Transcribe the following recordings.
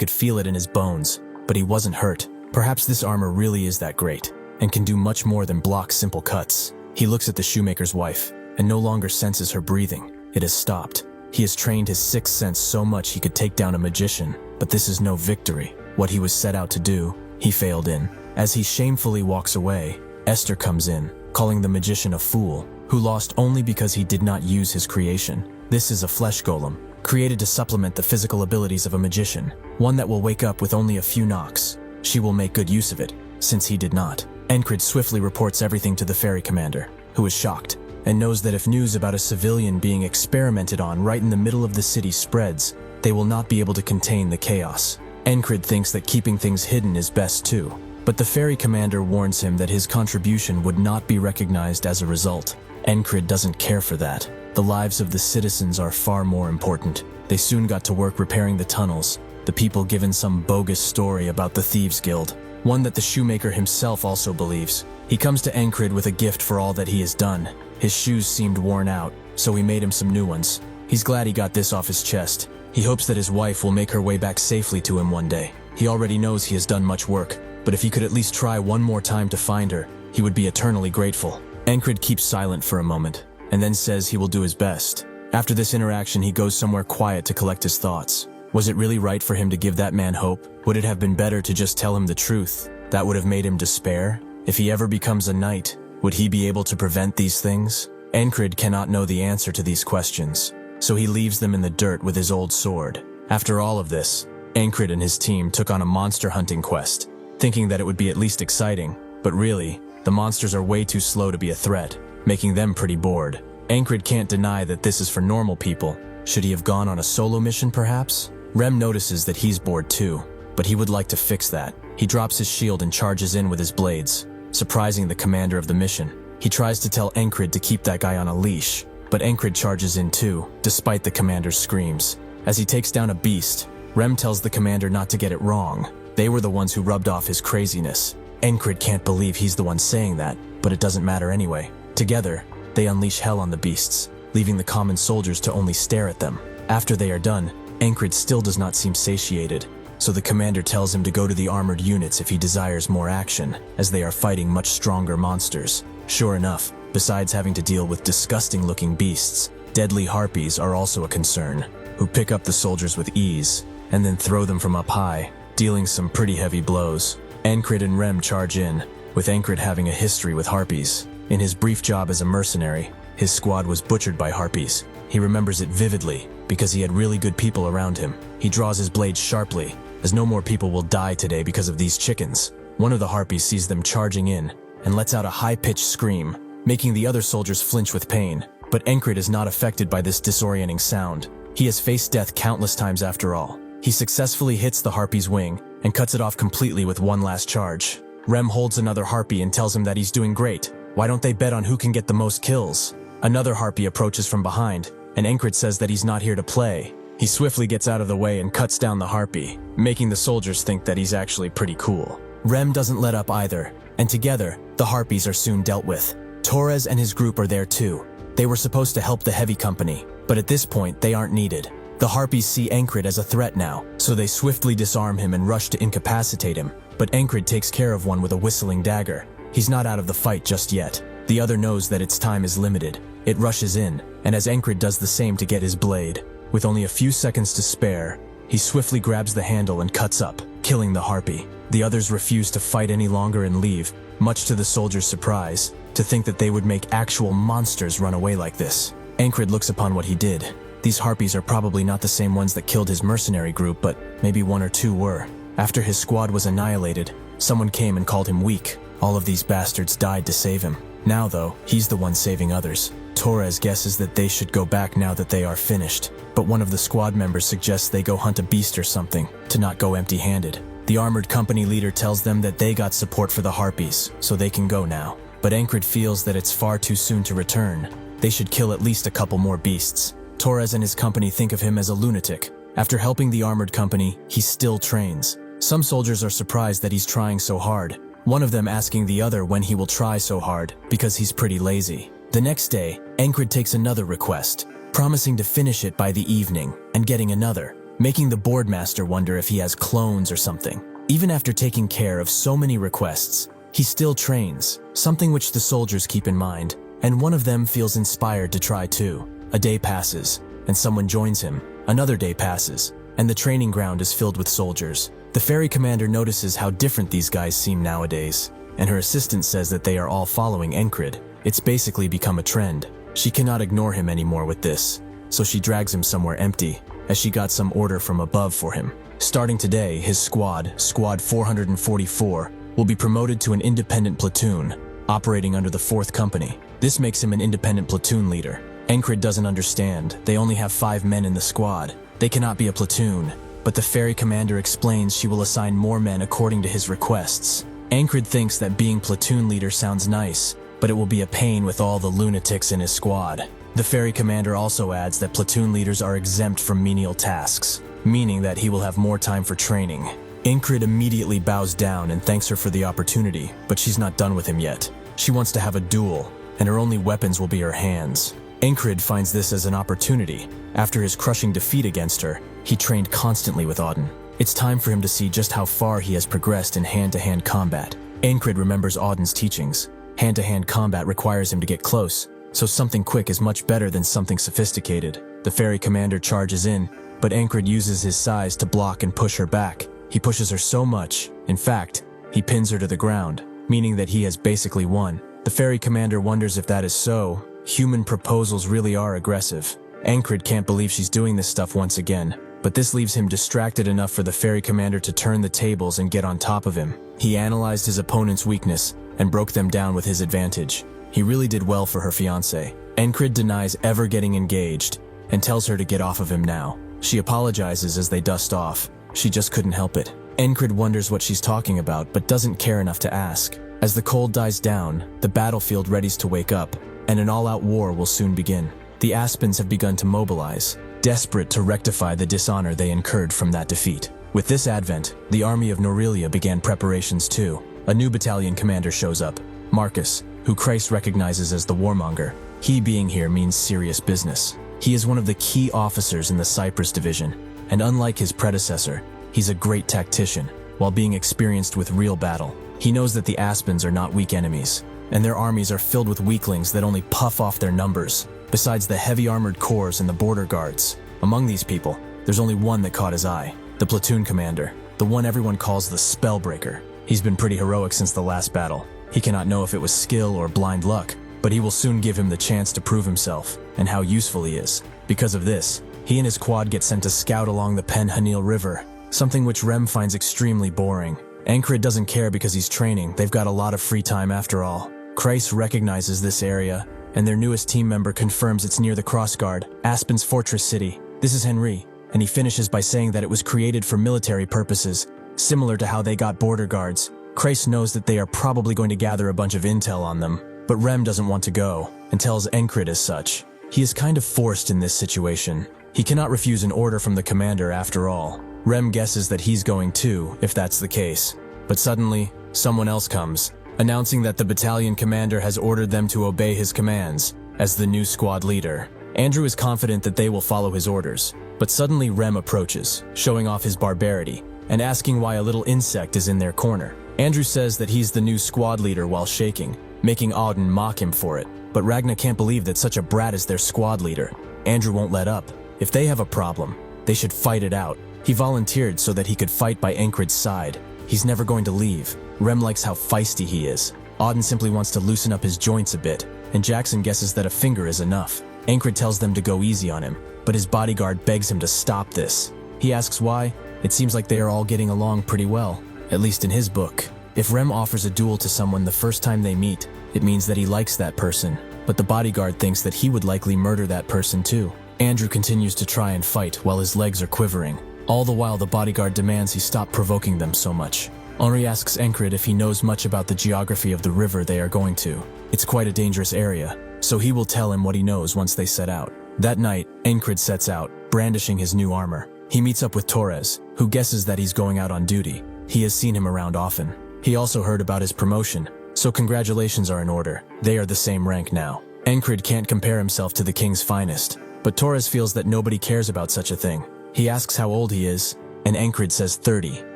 could feel it in his bones, but he wasn't hurt. Perhaps this armor really is that great, and can do much more than block simple cuts. He looks at the shoemaker's wife, and no longer senses her breathing. It has stopped. He has trained his sixth sense so much he could take down a magician, but this is no victory. What he was set out to do, he failed in. As he shamefully walks away, Esther comes in, calling the magician a fool, who lost only because he did not use his creation. This is a flesh golem, created to supplement the physical abilities of a magician, one that will wake up with only a few knocks. She will make good use of it, since he did not. Encrid swiftly reports everything to the ferry commander, who is shocked, and knows that if news about a civilian being experimented on right in the middle of the city spreads, they will not be able to contain the chaos. Encrid thinks that keeping things hidden is best too, but the ferry commander warns him that his contribution would not be recognized as a result. Encrid doesn't care for that. The lives of the citizens are far more important. They soon got to work repairing the tunnels, the people given some bogus story about the Thieves Guild, one that the shoemaker himself also believes. He comes to Encrid with a gift for all that he has done. His shoes seemed worn out, so he made him some new ones. He's glad he got this off his chest. He hopes that his wife will make her way back safely to him one day. He already knows he has done much work, but if he could at least try one more time to find her, he would be eternally grateful. Encrid keeps silent for a moment, and then says he will do his best. After this interaction, he goes somewhere quiet to collect his thoughts. Was it really right for him to give that man hope? Would it have been better to just tell him the truth? That would have made him despair? If he ever becomes a knight, would he be able to prevent these things? Encrid cannot know the answer to these questions, so he leaves them in the dirt with his old sword. After all of this, Encrid and his team took on a monster hunting quest, thinking that it would be at least exciting, but really, the monsters are way too slow to be a threat, making them pretty bored. Encrid can't deny that this is for normal people. Should he have gone on a solo mission perhaps? Rem notices that he's bored too, but he would like to fix that. He drops his shield and charges in with his blades, surprising the commander of the mission. He tries to tell Encrid to keep that guy on a leash, but Encrid charges in too, despite the commander's screams. As he takes down a beast, Rem tells the commander not to get it wrong. They were the ones who rubbed off his craziness. Encrid can't believe he's the one saying that, but it doesn't matter anyway. Together, they unleash hell on the beasts, leaving the common soldiers to only stare at them. After they are done, Encrid still does not seem satiated, so the commander tells him to go to the armored units if he desires more action, as they are fighting much stronger monsters. Sure enough, besides having to deal with disgusting-looking beasts, deadly harpies are also a concern, who pick up the soldiers with ease, and then throw them from up high, dealing some pretty heavy blows. Encrid and Rem charge in, with Encrid having a history with harpies. In his brief job as a mercenary, his squad was butchered by harpies. He remembers it vividly, because he had really good people around him. He draws his blade sharply, as no more people will die today because of these chickens. One of the harpies sees them charging in, and lets out a high-pitched scream, making the other soldiers flinch with pain. But Encrid is not affected by this disorienting sound. He has faced death countless times after all. He successfully hits the harpy's wing, and cuts it off completely with one last charge. Rem holds another harpy and tells him that he's doing great. Why don't they bet on who can get the most kills? Another harpy approaches from behind, and Encrid says that he's not here to play. He swiftly gets out of the way and cuts down the harpy, making the soldiers think that he's actually pretty cool. Rem doesn't let up either, and together, the harpies are soon dealt with. Torres and his group are there too. They were supposed to help the heavy company, but at this point, they aren't needed. The harpies see Encrid as a threat now, so they swiftly disarm him and rush to incapacitate him, but Encrid takes care of one with a whistling dagger. He's not out of the fight just yet. The other knows that its time is limited. It rushes in, and as Encrid does the same to get his blade, with only a few seconds to spare, he swiftly grabs the handle and cuts up, killing the harpy. The others refuse to fight any longer and leave, much to the soldiers' surprise, to think that they would make actual monsters run away like this. Encrid looks upon what he did. These harpies are probably not the same ones that killed his mercenary group, but maybe one or two were. After his squad was annihilated, someone came and called him weak. All of these bastards died to save him. Now though, he's the one saving others. Torres guesses that they should go back now that they are finished, but one of the squad members suggests they go hunt a beast or something, to not go empty-handed. The armored company leader tells them that they got support for the harpies, so they can go now. But Encrid feels that it's far too soon to return. They should kill at least a couple more beasts. Torres and his company think of him as a lunatic. After helping the armored company, he still trains. Some soldiers are surprised that he's trying so hard, one of them asking the other when he will try so hard, because he's pretty lazy. The next day, Encrid takes another request, promising to finish it by the evening, and getting another. making the boardmaster wonder if he has clones or something. Even after taking care of so many requests, he still trains, something which the soldiers keep in mind, and one of them feels inspired to try too. A day passes, and someone joins him. Another day passes, and the training ground is filled with soldiers. The ferry commander notices how different these guys seem nowadays, and her assistant says that they are all following Encrid. It's basically become a trend. She cannot ignore him anymore with this, so she drags him somewhere empty, as she got some order from above for him. Starting today, his squad, Squad 444, will be promoted to an independent platoon, operating under the 4th Company. This makes him an independent platoon leader. Encrid doesn't understand. They only have 5 men in the squad. They cannot be a platoon, but the ferry commander explains she will assign more men according to his requests. Encrid thinks that being platoon leader sounds nice, but it will be a pain with all the lunatics in his squad. The ferry commander also adds that platoon leaders are exempt from menial tasks, meaning that he will have more time for training. Encrid immediately bows down and thanks her for the opportunity, but she's not done with him yet. She wants to have a duel, and her only weapons will be her hands. Encrid finds this as an opportunity. After his crushing defeat against her, he trained constantly with Auden. It's time for him to see just how far he has progressed in hand-to-hand combat. Encrid remembers Auden's teachings. Hand-to-hand combat requires him to get close, so something quick is much better than something sophisticated. The ferry commander charges in, but Encrid uses his size to block and push her back. He pushes her so much, in fact, he pins her to the ground, meaning that he has basically won. The ferry commander wonders if that is so. Human proposals really are aggressive. Encrid can't believe she's doing this stuff once again, but this leaves him distracted enough for the ferry commander to turn the tables and get on top of him. He analyzed his opponent's weakness and broke them down with his advantage. He really did well for her fiancé. Encrid denies ever getting engaged and tells her to get off of him now. She apologizes as they dust off. She just couldn't help it. Encrid wonders what she's talking about but doesn't care enough to ask. As the cold dies down, the battlefield readies to wake up, and an all-out war will soon begin. The Aspens have begun to mobilize, desperate to rectify the dishonor they incurred from that defeat. With this advent, the army of Norelia began preparations too. A new battalion commander shows up, Marcus, who Christ recognizes as the warmonger. He being here means serious business. He is one of the key officers in the Cyprus division, and unlike his predecessor, he's a great tactician, while being experienced with real battle. He knows that the Aspens are not weak enemies, and their armies are filled with weaklings that only puff off their numbers, besides the heavy armored corps and the border guards. Among these people, there's only one that caught his eye, the platoon commander, the one everyone calls the Spellbreaker. He's been pretty heroic since the last battle. He cannot know if it was skill or blind luck, but he will soon give him the chance to prove himself and how useful he is. Because of this, he and his quad get sent to scout along the Penhanil River, something which Rem finds extremely boring. Encrid doesn't care because he's training. They've got a lot of free time after all. Kreis recognizes this area, and their newest team member confirms it's near the Crossguard, Aspen's fortress city. This is Henry, and he finishes by saying that it was created for military purposes, similar to how they got border guards. Kreis knows that they are probably going to gather a bunch of intel on them, but Rem doesn't want to go, and tells Encrid as such. He is kind of forced in this situation. He cannot refuse an order from the commander after all. Rem guesses that he's going too, if that's the case. But suddenly, someone else comes, announcing that the battalion commander has ordered them to obey his commands as the new squad leader. Andrew is confident that they will follow his orders, but suddenly Rem approaches, showing off his barbarity and asking why a little insect is in their corner. Andrew says that he's the new squad leader while shaking, making Auden mock him for it. But Ragna can't believe that such a brat is their squad leader. Andrew won't let up. If they have a problem, they should fight it out. He volunteered so that he could fight by Encrid's side. He's never going to leave. Rem likes how feisty he is. Auden simply wants to loosen up his joints a bit, and Jackson guesses that a finger is enough. Encrid tells them to go easy on him, but his bodyguard begs him to stop this. He asks why. It seems like they are all getting along pretty well, at least in his book. If Rem offers a duel to someone the first time they meet, it means that he likes that person, but the bodyguard thinks that he would likely murder that person too. Andrew continues to try and fight while his legs are quivering. All the while the bodyguard demands he stop provoking them so much. Henri asks Encrid if he knows much about the geography of the river they are going to. It's quite a dangerous area, so he will tell him what he knows once they set out. That night, Encrid sets out, brandishing his new armor. He meets up with Torres, who guesses that he's going out on duty. He has seen him around often. He also heard about his promotion, so congratulations are in order. They are the same rank now. Encrid can't compare himself to the king's finest, but Torres feels that nobody cares about such a thing. He asks how old he is, and Enkrid says 30,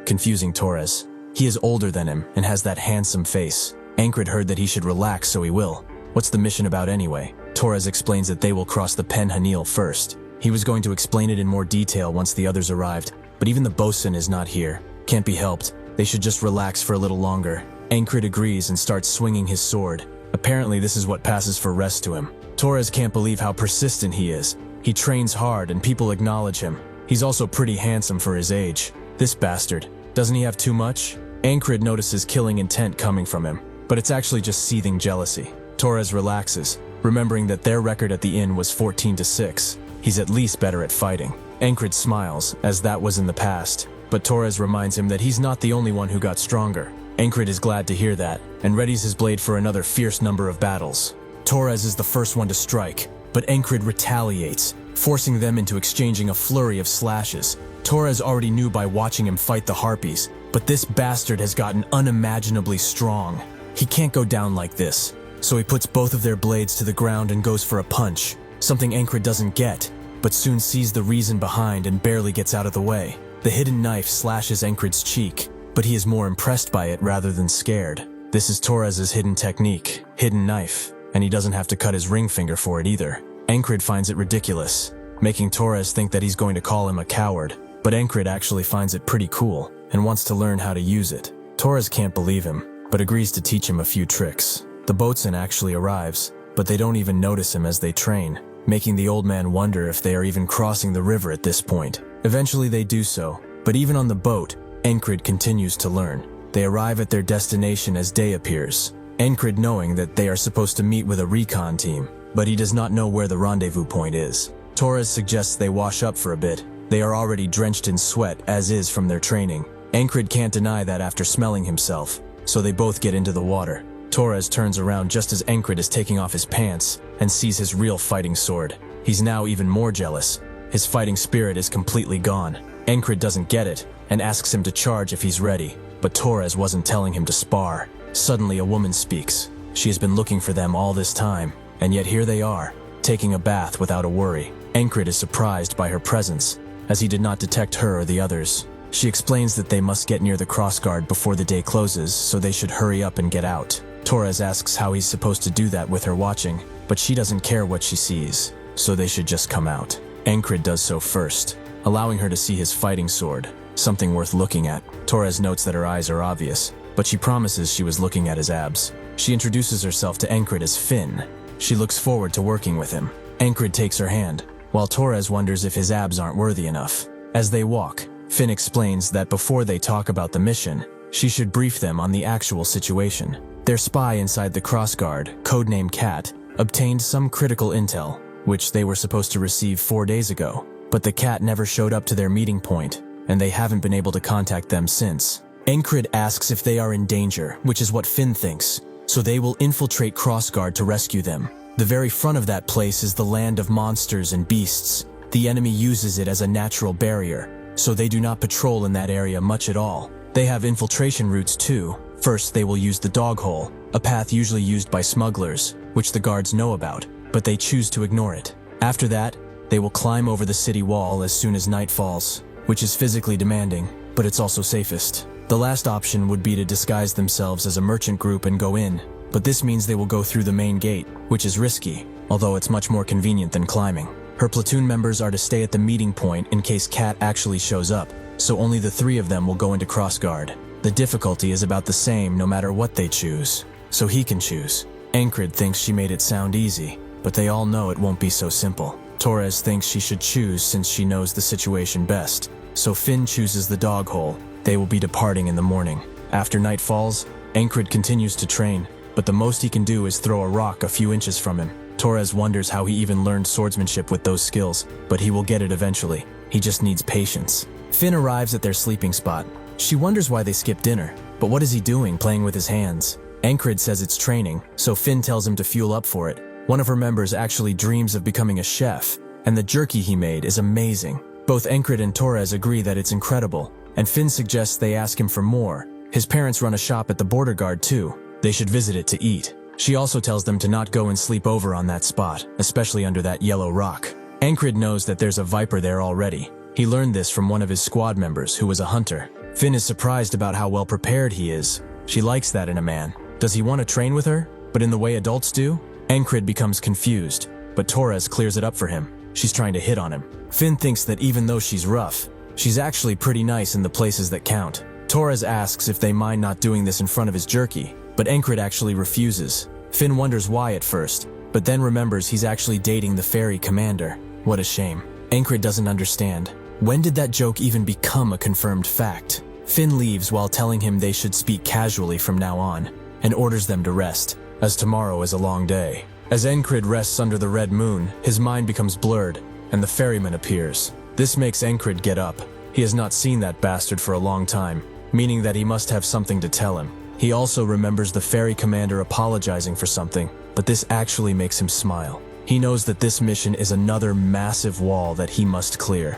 confusing Torres. He is older than him and has that handsome face. Enkrid heard that he should relax, so he will. What's the mission about anyway? Torres explains that they will cross the Pen Hanil first. He was going to explain it in more detail once the others arrived, but even the bosun is not here. Can't be helped. They should just relax for a little longer. Enkrid agrees and starts swinging his sword. Apparently this is what passes for rest to him. Torres can't believe how persistent he is. He trains hard and people acknowledge him. He's also pretty handsome for his age. This bastard. Doesn't he have too much? Enkrid notices killing intent coming from him, but it's actually just seething jealousy. Torres relaxes, remembering that their record at the inn was 14-6. He's at least better at fighting. Enkrid smiles, as that was in the past, but Torres reminds him that he's not the only one who got stronger. Enkrid is glad to hear that, and readies his blade for another fierce number of battles. Torres is the first one to strike, but Enkrid retaliates, forcing them into exchanging a flurry of slashes. Torres already knew by watching him fight the harpies, but this bastard has gotten unimaginably strong. He can't go down like this, so he puts both of their blades to the ground and goes for a punch, something Enkrid doesn't get, but soon sees the reason behind and barely gets out of the way. The hidden knife slashes Enkrid's cheek, but he is more impressed by it rather than scared. This is Torres's hidden technique, hidden knife, and he doesn't have to cut his ring finger for it either. Enkrid finds it ridiculous, making Torres think that he's going to call him a coward, but Enkrid actually finds it pretty cool and wants to learn how to use it. Torres can't believe him, but agrees to teach him a few tricks. The boatswain actually arrives, but they don't even notice him as they train, making the old man wonder if they are even crossing the river at this point. Eventually they do so, but even on the boat, Enkrid continues to learn. They arrive at their destination as day appears, Enkrid knowing that they are supposed to meet with a recon team, but he does not know where the rendezvous point is. Torres suggests they wash up for a bit. They are already drenched in sweat, as is from their training. Enkrid can't deny that after smelling himself, so they both get into the water. Torres turns around just as Enkrid is taking off his pants and sees his real fighting sword. He's now even more jealous. His fighting spirit is completely gone. Enkrid doesn't get it and asks him to charge if he's ready, but Torres wasn't telling him to spar. Suddenly a woman speaks. She has been looking for them all this time, and yet here they are, taking a bath without a worry. Enkrid is surprised by her presence, as he did not detect her or the others. She explains that they must get near the crossguard before the day closes, so they should hurry up and get out. Torres asks how he's supposed to do that with her watching, but she doesn't care what she sees, so they should just come out. Enkrid does so first, allowing her to see his fighting sword, something worth looking at. Torres notes that her eyes are obvious, but she promises she was looking at his abs. She introduces herself to Enkrid as Finn. She looks forward to working with him. Enkrid takes her hand, while Torres wonders if his abs aren't worthy enough. As they walk, Finn explains that before they talk about the mission, she should brief them on the actual situation. Their spy inside the crossguard, codenamed Cat, obtained some critical intel, which they were supposed to receive 4 days ago, but the Cat never showed up to their meeting point, and they haven't been able to contact them since. Enkrid asks if they are in danger, which is what Finn thinks, so they will infiltrate Crossguard to rescue them. The very front of that place is the land of monsters and beasts. The enemy uses it as a natural barrier, so they do not patrol in that area much at all. They have infiltration routes too. First, they will use the dog hole, a path usually used by smugglers, which the guards know about, but they choose to ignore it. After that, they will climb over the city wall as soon as night falls, which is physically demanding, but it's also safest. The last option would be to disguise themselves as a merchant group and go in, but this means they will go through the main gate, which is risky, although it's much more convenient than climbing. Her platoon members are to stay at the meeting point in case Cat actually shows up, so only the 3 of them will go into Crossguard. The difficulty is about the same no matter what they choose, so he can choose. Enkrid thinks she made it sound easy, but they all know it won't be so simple. Torres thinks she should choose since she knows the situation best, so Finn chooses the dog hole. They will be departing in the morning. After night falls, Enkrid continues to train, but the most he can do is throw a rock a few inches from him. Torres wonders how he even learned swordsmanship with those skills, but he will get it eventually. He just needs patience. Finn arrives at their sleeping spot. She wonders why they skipped dinner, but what is he doing playing with his hands? Enkrid says it's training, so Finn tells him to fuel up for it. One of her members actually dreams of becoming a chef, and the jerky he made is amazing. Both Enkrid and Torres agree that it's incredible, and Finn suggests they ask him for more. His parents run a shop at the border guard too. They should visit it to eat. She also tells them to not go and sleep over on that spot, especially under that yellow rock. Enkrid knows that there's a viper there already, He learned this from one of his squad members who was a hunter. Finn is surprised about how well prepared he is. She likes that in a man. Does he want to train with her? But in the way adults do? Enkrid becomes confused, but Torres clears it up for him. She's trying to hit on him. Finn thinks that even though she's rough, she's actually pretty nice in the places that count. Torres asks if they mind not doing this in front of his jerky, but Enkrid actually refuses. Finn wonders why at first, but then remembers he's actually dating the ferry commander. What a shame. Enkrid doesn't understand. When did that joke even become a confirmed fact? Finn leaves while telling him they should speak casually from now on, and orders them to rest, as tomorrow is a long day. As Encrid rests under the red moon, his mind becomes blurred, and the ferryman appears. This makes Encrid get up. He has not seen that bastard for a long time, meaning that he must have something to tell him. He also remembers the ferry commander apologizing for something, but this actually makes him smile. He knows that this mission is another massive wall that he must clear.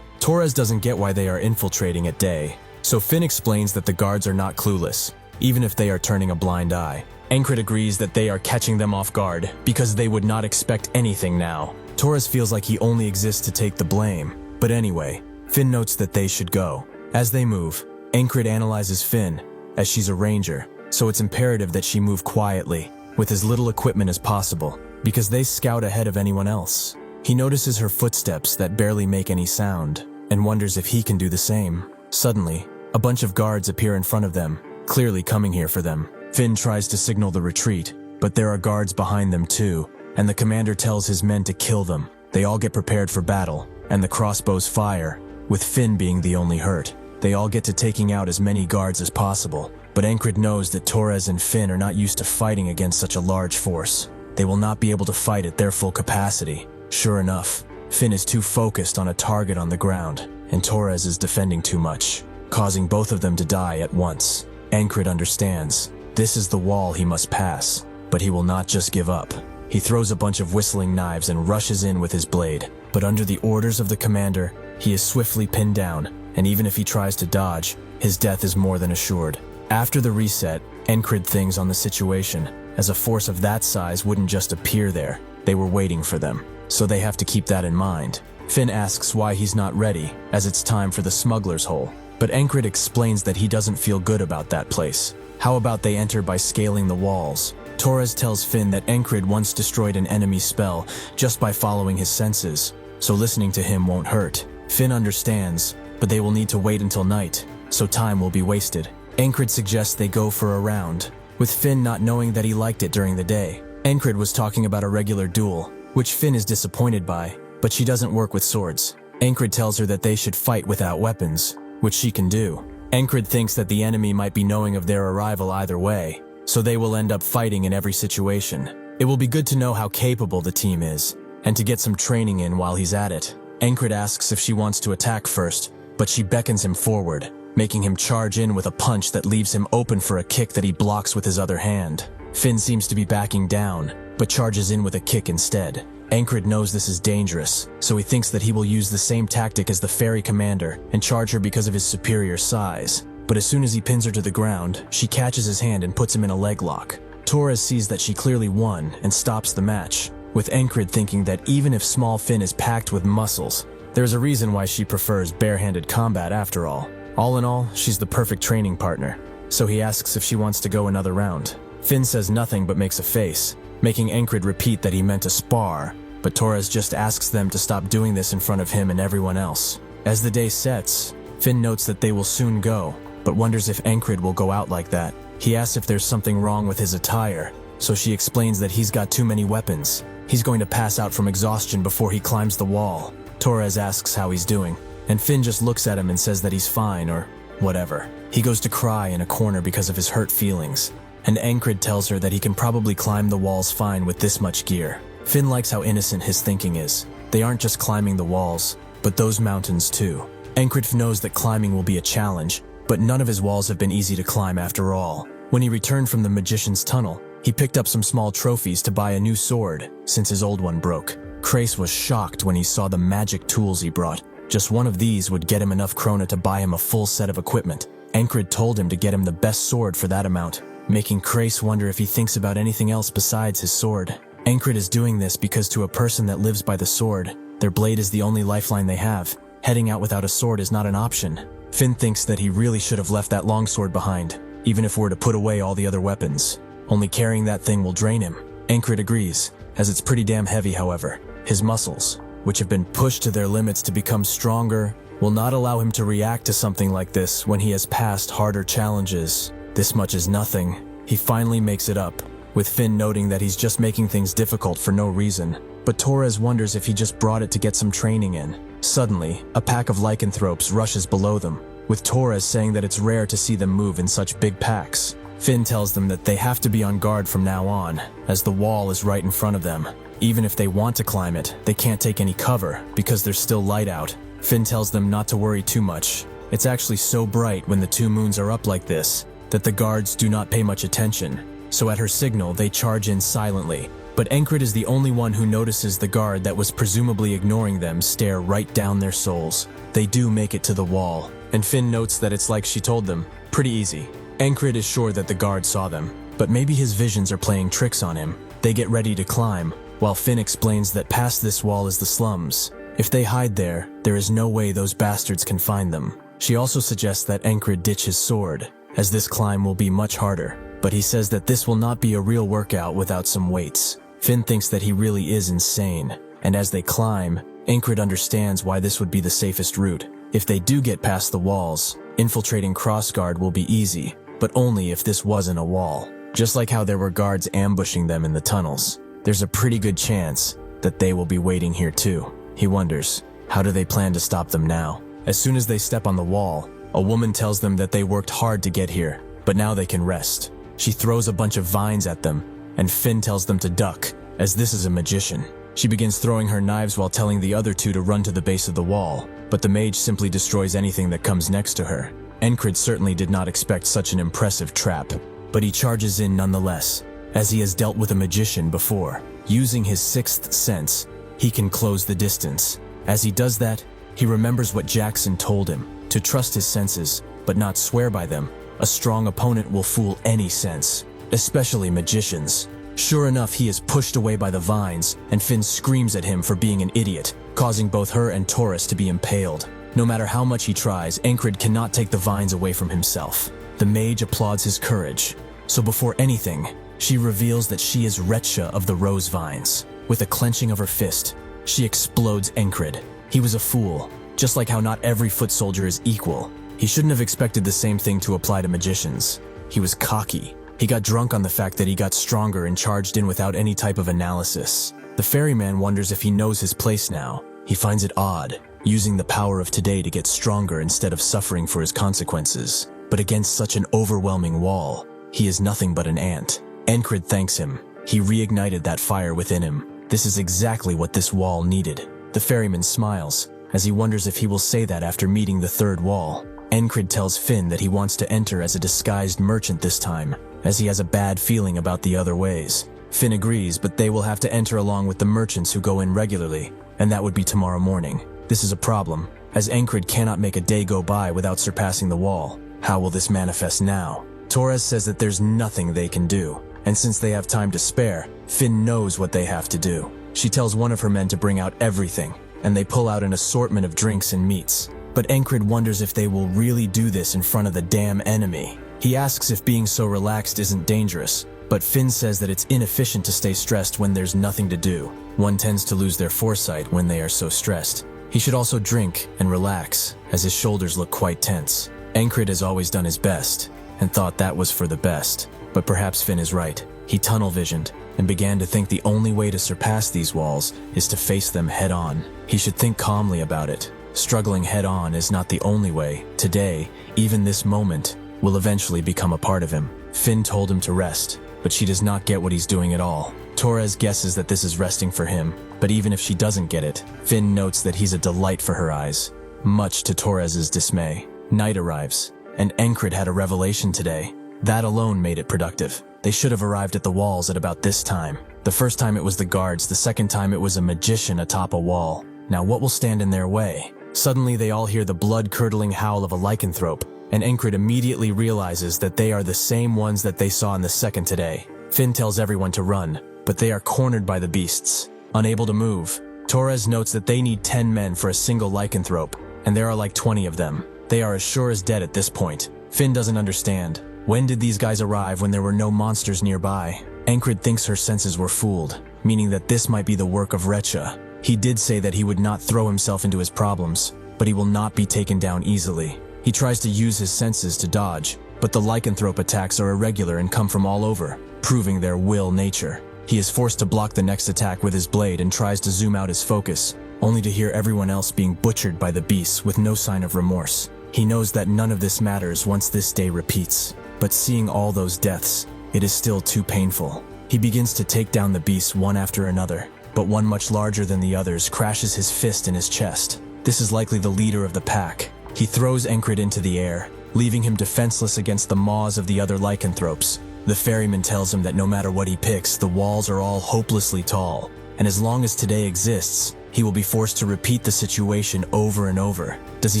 Torres doesn't get why they are infiltrating at day, so Finn explains that the guards are not clueless, even if they are turning a blind eye. Encrid agrees that they are catching them off guard because they would not expect anything now. Torres feels like he only exists to take the blame, but anyway, Finn notes that they should go. As they move, Encrid analyzes Finn, as she's a ranger, so it's imperative that she move quietly, with as little equipment as possible, because they scout ahead of anyone else. He notices her footsteps that barely make any sound, and wonders if he can do the same. Suddenly, a bunch of guards appear in front of them, clearly coming here for them. Finn tries to signal the retreat, but there are guards behind them too, and the commander tells his men to kill them. They all get prepared for battle, and the crossbows fire, with Finn being the only hurt. They all get to taking out as many guards as possible, but Encrid knows that Torres and Finn are not used to fighting against such a large force. They will not be able to fight at their full capacity. Sure enough, Finn is too focused on a target on the ground, and Torres is defending too much, causing both of them to die at once. Encrid understands. This is the wall he must pass, but he will not just give up. He throws a bunch of whistling knives and rushes in with his blade, but under the orders of the commander, he is swiftly pinned down, and even if he tries to dodge, his death is more than assured. After the reset, Encrid thinks on the situation, as a force of that size wouldn't just appear there. They were waiting for them, so they have to keep that in mind. Finn asks why he's not ready, as it's time for the smuggler's hole, but Encrid explains that he doesn't feel good about that place. How about they enter by scaling the walls? Torres tells Finn that Encrid once destroyed an enemy spell just by following his senses, so listening to him won't hurt. Finn understands, but they will need to wait until night, so time will be wasted. Encrid suggests they go for a round, with Finn not knowing that he liked it during the day. Encrid was talking about a regular duel, which Finn is disappointed by, but she doesn't work with swords. Encrid tells her that they should fight without weapons, which she can do. Encrid thinks that the enemy might be knowing of their arrival either way, so they will end up fighting in every situation. It will be good to know how capable the team is, and to get some training in while he's at it. Encrid asks if she wants to attack first, but she beckons him forward, making him charge in with a punch that leaves him open for a kick that he blocks with his other hand. Finn seems to be backing down, but charges in with a kick instead. Encrid knows this is dangerous, so he thinks that he will use the same tactic as the ferry commander and charge her because of his superior size. But as soon as he pins her to the ground, she catches his hand and puts him in a leg lock. Torres sees that she clearly won and stops the match, with Encrid thinking that even if small Finn is packed with muscles, there's a reason why she prefers barehanded combat after all. All in all, she's the perfect training partner, so he asks if she wants to go another round. Finn says nothing but makes a face, making Encrid repeat that he meant to spar, but Torres just asks them to stop doing this in front of him and everyone else. As the day sets, Finn notes that they will soon go, but wonders if Encrid will go out like that. He asks if there's something wrong with his attire, so she explains that he's got too many weapons. He's going to pass out from exhaustion before he climbs the wall. Torres asks how he's doing, and Finn just looks at him and says that he's fine or whatever. He goes to cry in a corner because of his hurt feelings, and Encrid tells her that he can probably climb the walls fine with this much gear. Finn likes how innocent his thinking is. They aren't just climbing the walls, but those mountains too. Encrid knows that climbing will be a challenge, but none of his walls have been easy to climb after all. When he returned from the magician's tunnel, he picked up some small trophies to buy a new sword, since his old one broke. Krace was shocked when he saw the magic tools he brought. Just one of these would get him enough krona to buy him a full set of equipment. Encrid told him to get him the best sword for that amount, making Krace wonder if he thinks about anything else besides his sword. Encrid is doing this because to a person that lives by the sword, Their blade is the only lifeline they have. Heading out without a sword is not an option. Finn thinks that he really should have left that longsword behind, even if we're to put away all the other weapons. Only carrying that thing will drain him. Enkrid agrees, as it's pretty damn heavy however. His muscles, which have been pushed to their limits to become stronger, will not allow him to react to something like this when he has passed harder challenges. This much is nothing. He finally makes it up, with Finn noting that he's just making things difficult for no reason. But Torres wonders if he just brought it to get some training in. Suddenly, a pack of lycanthropes rushes below them, with Torres saying that it's rare to see them move in such big packs. Finn tells them that they have to be on guard from now on, as the wall is right in front of them. Even if they want to climb it, they can't take any cover, because there's still light out. Finn tells them not to worry too much. It's actually so bright when the two moons are up like this, that the guards do not pay much attention. So at her signal, they charge in silently. But Encrid is the only one who notices the guard that was presumably ignoring them stare right down their souls. They do make it to the wall, and Finn notes that it's like she told them, pretty easy. Encrid is sure that the guard saw them, but maybe his visions are playing tricks on him. They get ready to climb, while Finn explains that past this wall is the slums. If they hide there, there is no way those bastards can find them. She also suggests that Encrid ditch his sword, as this climb will be much harder, but he says that this will not be a real workout without some weights. Finn thinks that he really is insane, and as they climb, Encrid understands why this would be the safest route. If they do get past the walls, infiltrating Crossguard will be easy, but only if this wasn't a wall. Just like how there were guards ambushing them in the tunnels, there's a pretty good chance that they will be waiting here too. He wonders, how do they plan to stop them now? As soon as they step on the wall, a woman tells them that they worked hard to get here, but now they can rest. She throws a bunch of vines at them, and Finn tells them to duck, as this is a magician. She begins throwing her knives while telling the other two to run to the base of the wall, but the mage simply destroys anything that comes next to her. Encrid certainly did not expect such an impressive trap, but he charges in nonetheless, as he has dealt with a magician before. Using his sixth sense, he can close the distance. As he does that, he remembers what Jackson told him, to trust his senses, but not swear by them. A strong opponent will fool any sense, especially magicians. Sure enough, he is pushed away by the vines, and Finn screams at him for being an idiot, causing both her and Taurus to be impaled. No matter how much he tries, Encrid cannot take the vines away from himself. The mage applauds his courage, so before anything, she reveals that she is Retcha of the Rose Vines. With a clenching of her fist, she explodes Encrid. He was a fool, just like how not every foot soldier is equal. He shouldn't have expected the same thing to apply to magicians. He was cocky. He got drunk on the fact that he got stronger and charged in without any type of analysis. The ferryman wonders if he knows his place now. He finds it odd, using the power of today to get stronger instead of suffering for his consequences. But against such an overwhelming wall, he is nothing but an ant. Encrid thanks him. He reignited that fire within him. This is exactly what this wall needed. The ferryman smiles, as he wonders if he will say that after meeting the third wall. Encrid tells Finn that he wants to enter as a disguised merchant this time, as he has a bad feeling about the other ways. Finn agrees, but they will have to enter along with the merchants who go in regularly, and that would be tomorrow morning. This is a problem, as Encrid cannot make a day go by without surpassing the wall. How will this manifest now? Torres says that there's nothing they can do, and since they have time to spare, Finn knows what they have to do. She tells one of her men to bring out everything, and they pull out an assortment of drinks and meats. But Encrid wonders if they will really do this in front of the damn enemy. He asks if being so relaxed isn't dangerous, but Finn says that it's inefficient to stay stressed when there's nothing to do. One tends to lose their foresight when they are so stressed. He should also drink and relax, as his shoulders look quite tense. Encrid has always done his best, and thought that was for the best. But perhaps Finn is right. He tunnel-visioned, and began to think the only way to surpass these walls is to face them head-on. He should think calmly about it. Struggling head-on is not the only way. Today, even this moment, will eventually become a part of him. Finn told him to rest, but she does not get what he's doing at all. Torres guesses that this is resting for him, but even if she doesn't get it, Finn notes that he's a delight for her eyes, much to Torres's dismay. Night arrives, and Encrid had a revelation today. That alone made it productive. They should have arrived at the walls at about this time. The first time it was the guards, the second time it was a magician atop a wall. Now what will stand in their way? Suddenly they all hear the blood-curdling howl of a lycanthrope, and Encrid immediately realizes that they are the same ones that they saw in the second today. Finn tells everyone to run, but they are cornered by the beasts. Unable to move, Torres notes that they need 10 men for a single lycanthrope, and there are like 20 of them. They are as sure as dead at this point. Finn doesn't understand. When did these guys arrive when there were no monsters nearby? Enkrid thinks her senses were fooled, meaning that this might be the work of Recha. He did say that he would not throw himself into his problems, but he will not be taken down easily. He tries to use his senses to dodge, but the lycanthrope attacks are irregular and come from all over, proving their will nature. He is forced to block the next attack with his blade and tries to zoom out his focus, only to hear everyone else being butchered by the beasts with no sign of remorse. He knows that none of this matters once this day repeats, but seeing all those deaths, it is still too painful. He begins to take down the beasts one after another, but one much larger than the others crashes his fist in his chest. This is likely the leader of the pack. He throws Encrid into the air, leaving him defenseless against the maws of the other lycanthropes. The ferryman tells him that no matter what he picks, the walls are all hopelessly tall, and as long as today exists, he will be forced to repeat the situation over and over. Does he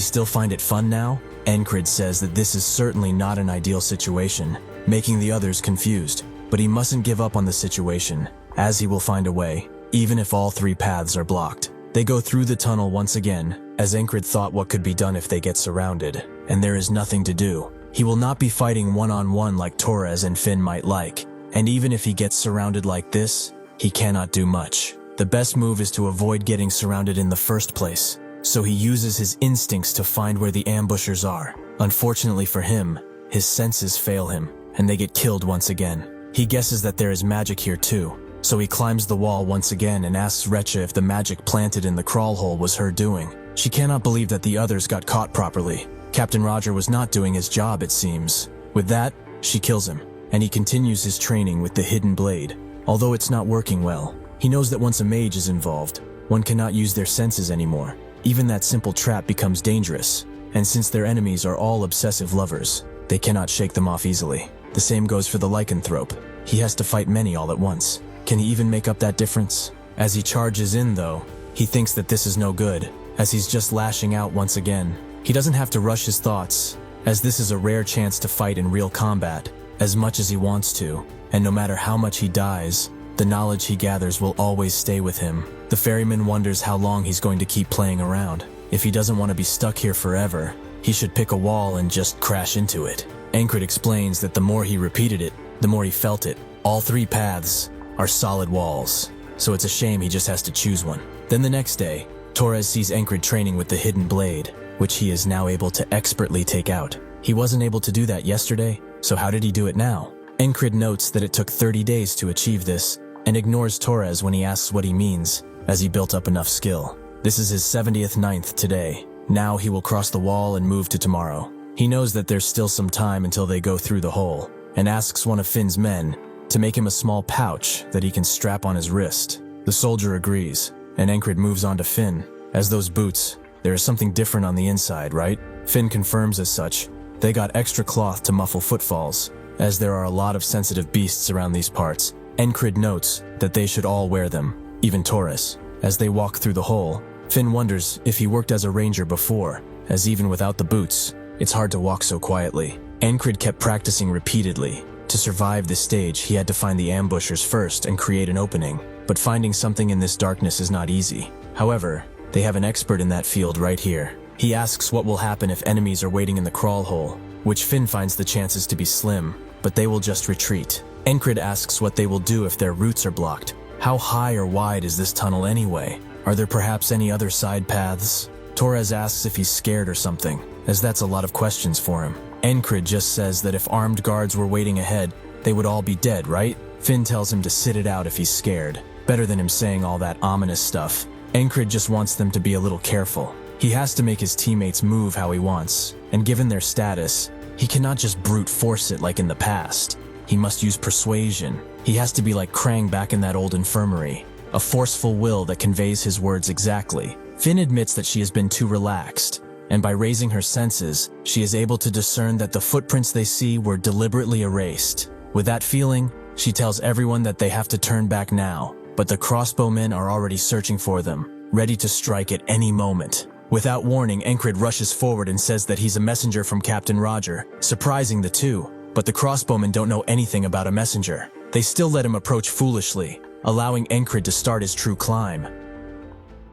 still find it fun now? Encrid says that this is certainly not an ideal situation, making the others confused. But he mustn't give up on the situation, as he will find a way, even if all three paths are blocked. They go through the tunnel once again, as Encrid thought what could be done if they get surrounded, and there is nothing to do. He will not be fighting one-on-one like Torres and Finn might like, and even if he gets surrounded like this, he cannot do much. The best move is to avoid getting surrounded in the first place, so he uses his instincts to find where the ambushers are. Unfortunately for him, his senses fail him, and they get killed once again. He guesses that there is magic here too, so he climbs the wall once again and asks Recha if the magic planted in the crawl hole was her doing. She cannot believe that the others got caught properly. Captain Roger was not doing his job, it seems. With that, she kills him, and he continues his training with the hidden blade. Although it's not working well, he knows that once a mage is involved, one cannot use their senses anymore. Even that simple trap becomes dangerous, and since their enemies are all obsessive lovers, they cannot shake them off easily. The same goes for the lycanthrope. He has to fight many all at once. Can he even make up that difference? As he charges in though, he thinks that this is no good, as he's just lashing out once again. He doesn't have to rush his thoughts, as this is a rare chance to fight in real combat, as much as he wants to, and no matter how much he dies, the knowledge he gathers will always stay with him. The ferryman wonders how long he's going to keep playing around. If he doesn't want to be stuck here forever, he should pick a wall and just crash into it. Encrid explains that the more he repeated it, the more he felt it. All three paths are solid walls, so it's a shame he just has to choose one. Then the next day, Torres sees Encrid training with the hidden blade, which he is now able to expertly take out. He wasn't able to do that yesterday, so how did he do it now? Encrid notes that it took 30 days to achieve this, and ignores Torres when he asks what he means, as he built up enough skill. This is his 70th ninth today. Now he will cross the wall and move to tomorrow. He knows that there's still some time until they go through the hole, and asks one of Finn's men to make him a small pouch that he can strap on his wrist. The soldier agrees, and Encrid moves on to Finn. As those boots, there is something different on the inside, right? Finn confirms as such. They got extra cloth to muffle footfalls, as there are a lot of sensitive beasts around these parts. Encrid notes that they should all wear them, even Torres. As they walk through the hole, Finn wonders if he worked as a ranger before, as even without the boots, it's hard to walk so quietly. Encrid kept practicing repeatedly. To survive this stage, he had to find the ambushers first and create an opening, but finding something in this darkness is not easy. However, they have an expert in that field right here. He asks what will happen if enemies are waiting in the crawl hole, which Finn finds the chances to be slim, but they will just retreat. Encrid asks what they will do if their routes are blocked. How high or wide is this tunnel anyway? Are there perhaps any other side paths? Torres asks if he's scared or something, as that's a lot of questions for him. Encrid just says that if armed guards were waiting ahead, they would all be dead, right? Finn tells him to sit it out if he's scared. Better than him saying all that ominous stuff. Encrid just wants them to be a little careful. He has to make his teammates move how he wants, and given their status, he cannot just brute force it like in the past. He must use persuasion. He has to be like Krang back in that old infirmary. A forceful will that conveys his words exactly. Finn admits that she has been too relaxed, and by raising her senses, she is able to discern that the footprints they see were deliberately erased. With that feeling, she tells everyone that they have to turn back now, but the crossbowmen are already searching for them, ready to strike at any moment. Without warning, Encrid rushes forward and says that he's a messenger from Captain Roger, surprising the two. But the crossbowmen don't know anything about a messenger. They still let him approach foolishly, allowing Encrid to start his true climb.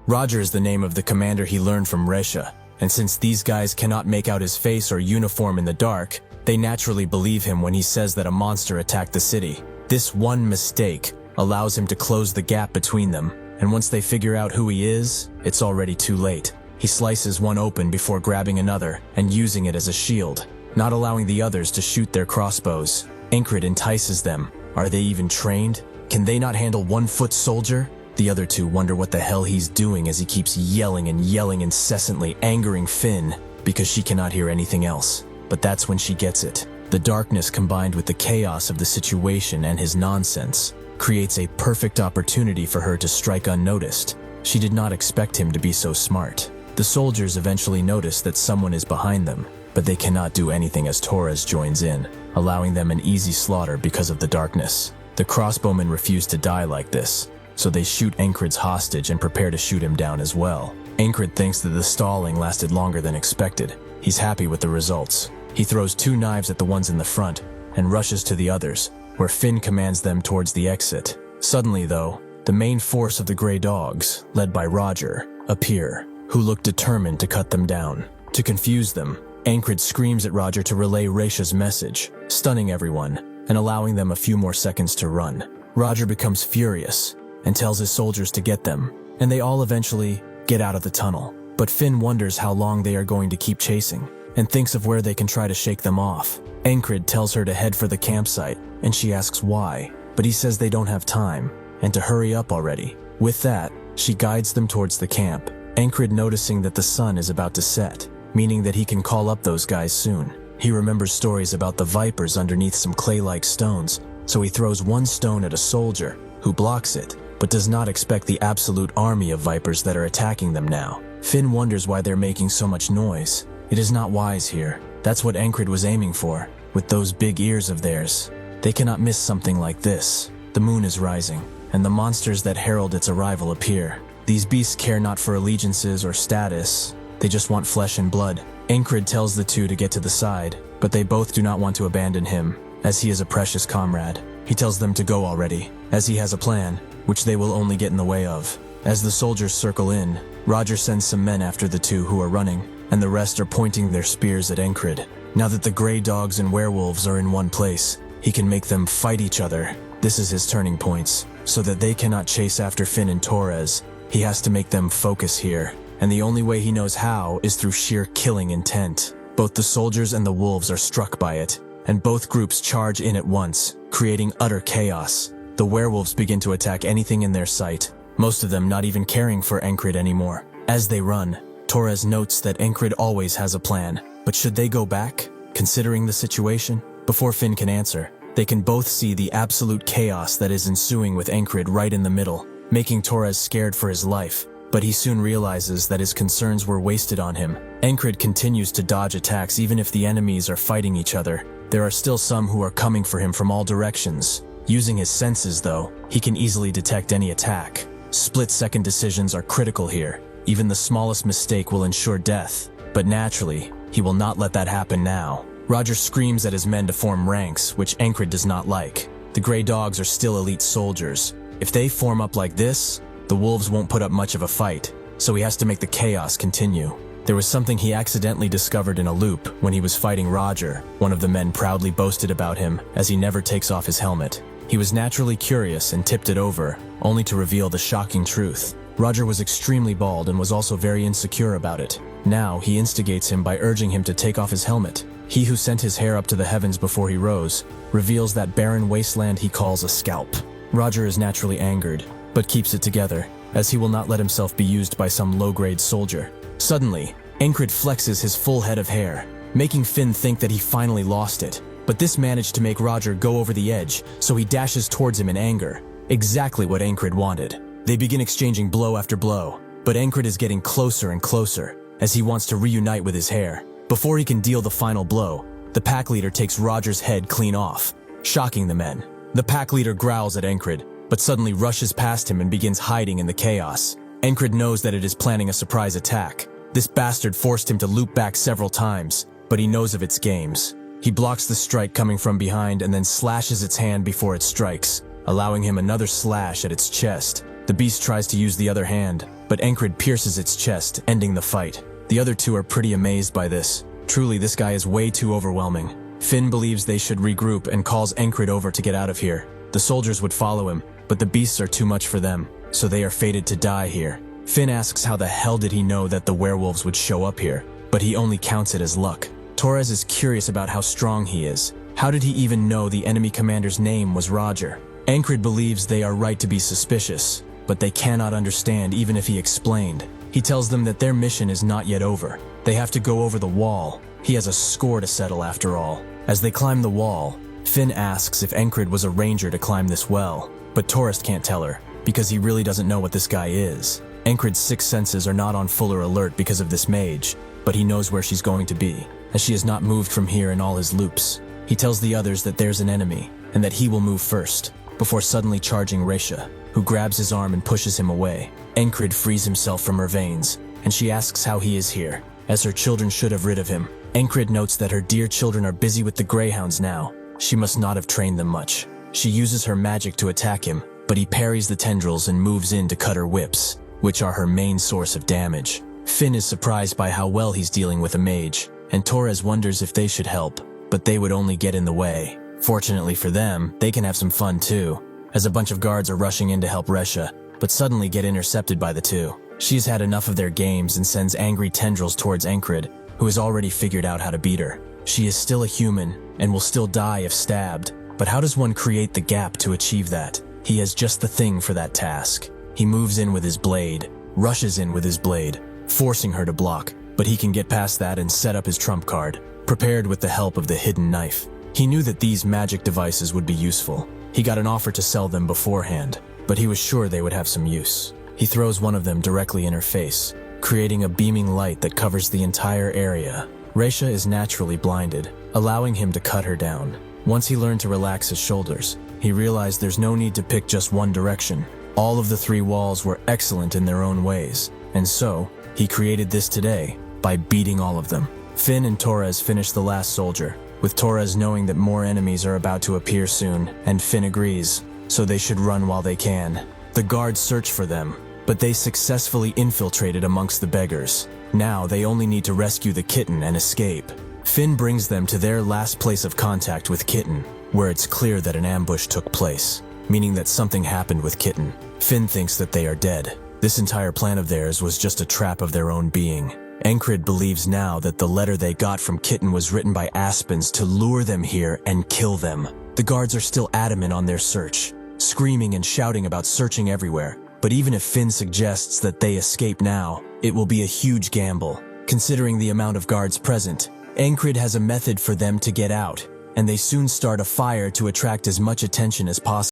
Roger is the name of the commander he learned from Resha, and since these guys cannot make out his face or uniform in the dark, they naturally believe him when he says that a monster attacked the city. This one mistake allows him to close the gap between them, and once they figure out who he is, it's already too late. He slices one open before grabbing another and using it as a shield, not allowing the others to shoot their crossbows. Enkrid entices them. Are they even trained? Can they not handle 1-foot soldier? The other two wonder what the hell he's doing as he keeps yelling and yelling incessantly, angering Finn because she cannot hear anything else. But that's when she gets it. The darkness combined with the chaos of the situation and his nonsense creates a perfect opportunity for her to strike unnoticed. She did not expect him to be so smart. The soldiers eventually notice that someone is behind them, but they cannot do anything as Torres joins in, allowing them an easy slaughter because of the darkness. The crossbowmen refuse to die like this, so they shoot Enkrid's hostage and prepare to shoot him down as well. Enkrid thinks that the stalling lasted longer than expected. He's happy with the results. He throws 2 knives at the ones in the front and rushes to the others, where Finn commands them towards the exit. Suddenly, though, the main force of the Grey Dogs, led by Roger, appear, who look determined to cut them down. To confuse them, Enkrid screams at Roger to relay Resha's message, stunning everyone and allowing them a few more seconds to run. Roger becomes furious and tells his soldiers to get them, and they all eventually get out of the tunnel. But Finn wonders how long they are going to keep chasing, and thinks of where they can try to shake them off. Enkrid tells her to head for the campsite, and she asks why, but he says they don't have time, and to hurry up already. With that, she guides them towards the camp, Enkrid noticing that the sun is about to set, meaning that he can call up those guys soon. He remembers stories about the vipers underneath some clay-like stones, so he throws 1 stone at a soldier, who blocks it, but does not expect the absolute army of vipers that are attacking them now. Finn wonders why they're making so much noise. It is not wise here. That's what Enkrid was aiming for, with those big ears of theirs. They cannot miss something like this. The moon is rising, and the monsters that herald its arrival appear. These beasts care not for allegiances or status. They just want flesh and blood. Enkrid tells the two to get to the side, but they both do not want to abandon him, as he is a precious comrade. He tells them to go already, as he has a plan, which they will only get in the way of. As the soldiers circle in, Roger sends some men after the two who are running, and the rest are pointing their spears at Enkrid. Now that the Grey Dogs and werewolves are in one place, he can make them fight each other. This is his turning points, so that they cannot chase after Finn and Torres. He has to make them focus here, and the only way he knows how is through sheer killing intent. Both the soldiers and the wolves are struck by it, and both groups charge in at once, creating utter chaos. The werewolves begin to attack anything in their sight, most of them not even caring for Enkrid anymore. As they run, Torres notes that Enkrid always has a plan, but should they go back, considering the situation? Before Finn can answer, they can both see the absolute chaos that is ensuing with Enkrid right in the middle, making Torres scared for his life, but he soon realizes that his concerns were wasted on him. Enkrid continues to dodge attacks even if the enemies are fighting each other. There are still some who are coming for him from all directions. Using his senses, though, he can easily detect any attack. Split-second decisions are critical here. Even the smallest mistake will ensure death, but naturally, he will not let that happen now. Roger screams at his men to form ranks, which Enkrid does not like. The Grey Dogs are still elite soldiers. If they form up like this, the wolves won't put up much of a fight, so he has to make the chaos continue. There was something he accidentally discovered in a loop when he was fighting Roger. One of the men proudly boasted about him, as he never takes off his helmet. He was naturally curious and tipped it over, only to reveal the shocking truth. Roger was extremely bald and was also very insecure about it. Now he instigates him by urging him to take off his helmet. He who sent his hair up to the heavens before he rose reveals that barren wasteland he calls a scalp. Roger is naturally angered, but keeps it together, as he will not let himself be used by some low-grade soldier. Suddenly, Enkrid flexes his full head of hair, making Finn think that he finally lost it. But this managed to make Roger go over the edge, so he dashes towards him in anger. Exactly what Enkrid wanted. They begin exchanging blow after blow, but Enkrid is getting closer and closer, as he wants to reunite with his hair. Before he can deal the final blow, the pack leader takes Roger's head clean off, shocking the men. The pack leader growls at Enkrid, but suddenly rushes past him and begins hiding in the chaos. Enkrid knows that it is planning a surprise attack. This bastard forced him to loop back several times, but he knows of its games. He blocks the strike coming from behind and then slashes its hand before it strikes, allowing him another slash at its chest. The beast tries to use the other hand, but Encrid pierces its chest, ending the fight. The other two are pretty amazed by this. Truly, this guy is way too overwhelming. Finn believes they should regroup and calls Encrid over to get out of here. The soldiers would follow him, but the beasts are too much for them, so they are fated to die here. Finn asks how the hell did he know that the werewolves would show up here, but he only counts it as luck. Torres is curious about how strong he is. How did he even know the enemy commander's name was Roger? Encrid believes they are right to be suspicious, but they cannot understand even if he explained. He tells them that their mission is not yet over. They have to go over the wall. He has a score to settle after all. As they climb the wall, Finn asks if Encrid was a ranger to climb this well, but Torres can't tell her, because he really doesn't know what this guy is. Encrid's sixth senses are not on fuller alert because of this mage, but he knows where she's going to be, as she has not moved from here in all his loops. He tells the others that there's an enemy, and that he will move first, before suddenly charging Resha, who grabs his arm and pushes him away. Encrid frees himself from her veins, and she asks how he is here, as her children should have rid of him. Encrid notes that her dear children are busy with the greyhounds now. She must not have trained them much. She uses her magic to attack him, but he parries the tendrils and moves in to cut her whips, which are her main source of damage. Finn is surprised by how well he's dealing with a mage, and Torres wonders if they should help, but they would only get in the way. Fortunately for them, they can have some fun too, as a bunch of guards are rushing in to help Resha, but suddenly get intercepted by the two. She's had enough of their games and sends angry tendrils towards Encrid, who has already figured out how to beat her. She is still a human, and will still die if stabbed, but how does one create the gap to achieve that? He has just the thing for that task. He moves in with his blade, rushes in with his blade, forcing her to block, but he can get past that and set up his trump card, prepared with the help of the hidden knife. He knew that these magic devices would be useful. He got an offer to sell them beforehand, but he was sure they would have some use. He throws one of them directly in her face, creating a beaming light that covers the entire area. Resha is naturally blinded, allowing him to cut her down. Once he learned to relax his shoulders, he realized there's no need to pick just one direction. All of the three walls were excellent in their own ways, and so, he created this today by beating all of them. Finn and Torres finish the last soldier, with Torres knowing that more enemies are about to appear soon, and Finn agrees, so they should run while they can. The guards search for them, but they successfully infiltrated amongst the beggars. Now they only need to rescue the kitten and escape. Finn brings them to their last place of contact with Kitten, where it's clear that an ambush took place, meaning that something happened with Kitten. Finn thinks that they are dead. This entire plan of theirs was just a trap of their own being. Encrid believes now that the letter they got from Kitten was written by Aspens to lure them here and kill them. The guards are still adamant on their search, screaming and shouting about searching everywhere. But even if Finn suggests that they escape now, it will be a huge gamble. Considering the amount of guards present, Encrid has a method for them to get out, and they soon start a fire to attract as much attention as possible.